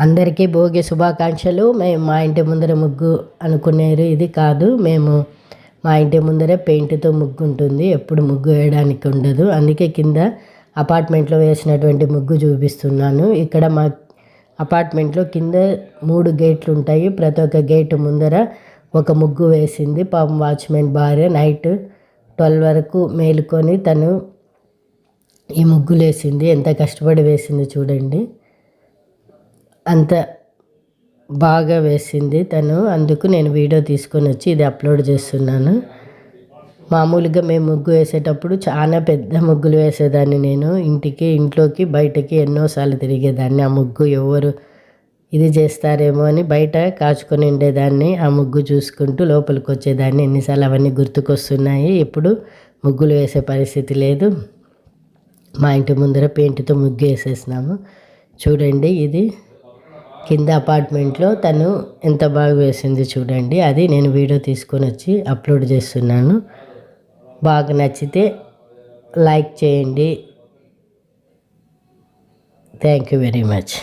అందరికీ భోగి శుభాకాంక్షలు. మేము మా ఇంటి ముందర ముగ్గు అనుకునేరు ఇది కాదు. మేము మా ఇంటి ముందరే పెయింట్తో ముగ్గు ఉంటుంది, ఎప్పుడు ముగ్గు వేయడానికి ఉండదు. అందుకే కింద అపార్ట్మెంట్లో వేసినటువంటి ముగ్గు చూపిస్తున్నాను. ఇక్కడ మా అపార్ట్మెంట్లో కింద 3 గేట్లు ఉంటాయి. ప్రతి ఒక్క గేటు ముందర ఒక ముగ్గు వేసింది. పాపం వాచ్మెన్ భార్య నైట్ 12 వరకు మేలుకొని తను ఈ ముగ్గులు వేసింది. ఎంత కష్టపడి వేసింది చూడండి. అంత బాగా వేసింది తను. అందుకు నేను వీడియో తీసుకొని వచ్చి ఇది అప్లోడ్ చేస్తున్నాను. మామూలుగా మేము ముగ్గు వేసేటప్పుడు చాలా పెద్ద ముగ్గులు వేసేదాన్ని. నేను ఇంట్లోకి బయటకి ఎన్నోసార్లు తిరిగేదాన్ని. ఆ ముగ్గు ఎవరు ఇది చేస్తారేమో అని బయట కాచుకొని ఉండేదాన్ని. ఆ ముగ్గు చూసుకుంటూ లోపలికి వచ్చేదాన్ని. ఎన్నిసార్లు అవన్నీ గుర్తుకొస్తున్నాయి. ఇప్పుడు ముగ్గులు వేసే పరిస్థితి లేదు. మా ఇంటి ముందర పెయింట్తో ముగ్గు వేసేసినాము. చూడండి, ఇది కింద అపార్ట్మెంట్లో తను ఎంత బాగా వేసింది చూడండి. అది నేను వీడియో తీసుకొని వచ్చి అప్లోడ్ చేస్తున్నాను. బాగా నచ్చితే లైక్ చేయండి. Thank you very much.